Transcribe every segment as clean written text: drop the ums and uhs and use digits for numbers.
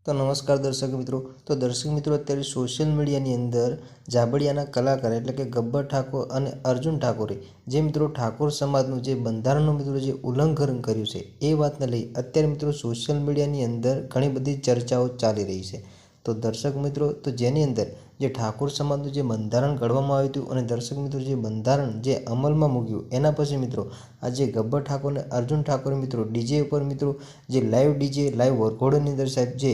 તો નમસ્કાર દર્શક મિત્રો। દર્શક મિત્રો અત્યારે સોશિયલ મીડિયાની અંદર જાબડિયાના કલાકાર એટલે કે ગબ્બર ઠાકોર અને અર્જુન ઠાકોરે જે મિત્રો ઠાકોર સમાજનું જે બંધારણનું મિત્રો જે ઉલ્લંઘન કર્યું છે એ વાતને લઈ અત્યારે મિત્રો સોશિયલ મીડિયાની અંદર ઘણી બધી ચર્ચાઓ ચાલી રહી છે। તો દર્શક મિત્રો જેની અંદર જે ઠાકોર સમાજનું જે બંધારણ ઘડવામાં આવ્યું હતું અને દર્શક મિત્રો જે બંધારણ જે અમલમાં મૂક્યું એના પછી મિત્રો આજે ગબ્બર ઠાકોર અને અર્જુન ઠાકોરે મિત્રો ડીજે ઉપર મિત્રો જે લાઈવ વરઘોડાની અંદર સાહેબ જે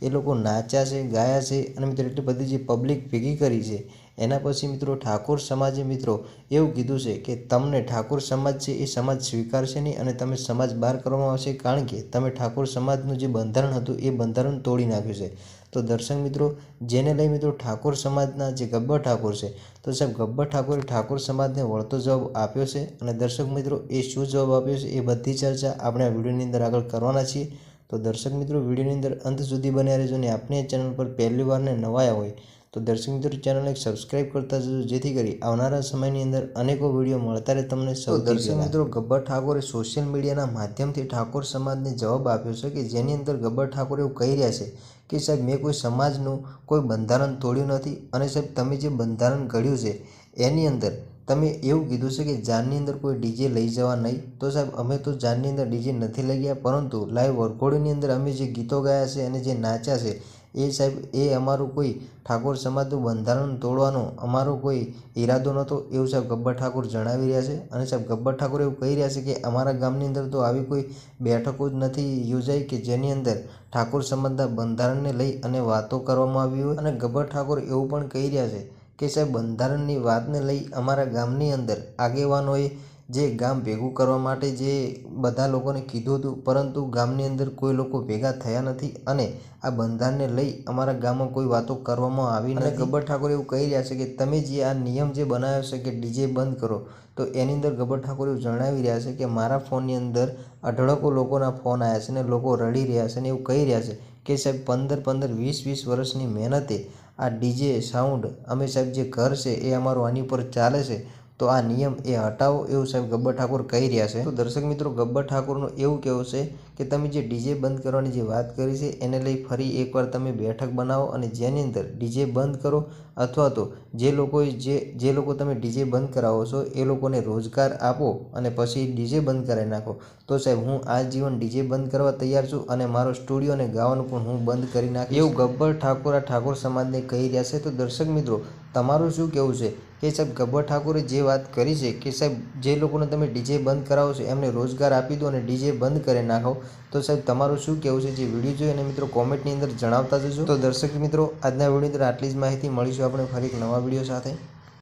એ લોકો નાચ્યા છે, ગાયા છે અને મિત્રો એટલી બધી જે પબ્લિક ભેગી કરી છે એના પછી મિત્રો ઠાકોર સમાજે મિત્રો એવું કીધું છે કે તમને ઠાકોર સમાજ છે એ સમાજ સ્વીકારશે નહીં અને તમે સમાજ બહાર કરવામાં આવશે, કારણ કે તમે ઠાકોર સમાજનું જે બંધારણ હતું એ બંધારણ તોડી નાખ્યું છે। તો દર્શક મિત્રો જેને લઈ મિત્રો ઠાકોર સમાજના જે ગબ્બર ઠાકોર છે તો સાહેબ ગબ્બર ઠાકોરે ઠાકોર સમાજને વળતો જવાબ આપ્યો છે અને દર્શક મિત્રો એ શું જવાબ આપ્યો છે એ બધી ચર્ચા આપણે આ વિડીયોની અંદર આગળ કરવાના છીએ। તો દર્શક મિત્રો વિડીયોની અંદર અંત સુધી બન્યા રહેજો અને આપની ચેનલ પર પહેલી વારને નવાયા હોય તો દર્શક મિત્રો ચેનલને સબસ્ક્રાઇબ કરતા જજો, જેથી કરી આવનારા સમયની અંદર અનેકો વિડીયો મળતા રહે તમને સૌથી પહેલા। દર્શક મિત્રો ગબ્બર ઠાકોરે સોશિયલ મીડિયાના માધ્યમથી ઠાકોર સમાજને જવાબ આપ્યો છે કે જેની અંદર ગબ્બર ઠાકોર એવું કહી રહ્યા છે કે સાહેબ મેં કોઈ સમાજનું કોઈ બંધારણ તોડ્યું નથી અને સાહેબ તમે જે બંધારણ ઘડ્યું છે એની અંદર તમે એવું કીધું છે કે જાનની અંદર કોઈ ડીજે લઈ જવા નહીં। તો સાહેબ અમે તો જાનની અંદર ડીજે નથી લઈ ગયા, પરંતુ લાઈવ વરઘોડાની અંદર અમે જે ગીતો ગાયા છે અને જે નાચ્યા છે એ સાહેબ એ અમારું કોઈ ઠાકોર સમાજનું બંધારણ તોડવાનો અમારો કોઈ ઈરાદો નહોતો, એવું સાહેબ ગબ્બર ઠાકોર જણાવી રહ્યા છે। અને સાહેબ ગબ્બર ઠાકોર એવું કહી રહ્યા છે કે અમારા ગામની અંદર તો આવી કોઈ બેઠકો જ નથી યોજાઈ કે જેની અંદર ઠાકોર સમાજના બંધારણને લઈ અને વાતો કરવામાં આવી હોય। અને ગબ્બર ઠાકોર એવું પણ કહી રહ્યા છે કે સાહેબ બંધારણની વાતને લઈ અમારા ગામની અંદર આગેવાનોએ જે ગામ ભેગું કરવા માટે જે બધા લોકોને કીધું હતું, પરંતુ ગામની અંદર કોઈ લોકો ભેગા થયા નથી અને આ બંધારણને લઈ અમારા ગામમાં કોઈ વાતો કરવામાં આવી નથી। ગબ્બર ઠાકોર એવું કહી રહ્યા છે કે તમે જે આ નિયમ જે બનાવ્યો છે કે ડીજે બંધ કરો, તો એની અંદર ગબ્બર ઠાકોર એવું જણાવી રહ્યા છે કે મારા ફોનની અંદર અઢળકો લોકોના ફોન આવ્યા છે અને લોકો રડી રહ્યા છે અને એવું કહી રહ્યા છે કે સાહેબ 15-15, 20-20 વર્ષની મહેનતે આ ડીજે સાઉન્ડ અમે સાહેબ જે ઘર છે એ અમારું આની ઉપર ચાલે છે, તો આ નિયમ એ હટાવો, એવું સાહેબ ગબ્બર ઠાકોર કહી રહ્યા છે। તો દર્શક મિત્રો ગબ્બર ઠાકોરનું એવું કહેવું છે કે તમે જે ડીજે બંધ કરવાની જે વાત કરી છે એને લઈ ફરી એકવાર તમે બેઠક બનાવો અને જેની અંદર ડીજે બંધ કરો, અથવા તો જે લોકો તમે ડીજે બંધ કરાવો છો એ લોકોને રોજગાર આપો અને પછી ડીજે બંધ કરાવી નાખો। તો સાહેબ હું આજીવન ડીજે બંધ કરવા તૈયાર છું અને મારો સ્ટુડિયો અને ગાવાનું પણ હું બંધ કરી નાખીશ, એવું ગબ્બર ઠાકોર આ ઠાકોર સમાજને કહી રહ્યા છે। તો દર્શક મિત્રો તમારું શું કહેવું છે કે સાહેબ ગબ્બર ઠાકોરે જે વાત કરી છે કે સાહેબ જે લોકોને તમે ડીજે બંધ કરાવો છો એમને રોજગાર આપી દો અને ડીજે બંધ કરી નાખો, તો સાહેબ તમારું શું કહેવું છે? જે વિડીયો જોઈએ અને મિત્રો કોમેન્ટની અંદર જણાવતા જજો। તો દર્શક મિત્રો આજના વિડીયો અંદર આટલી જ માહિતી, મળીશું આપણે ફરી એક નવા વિડીયો સાથે।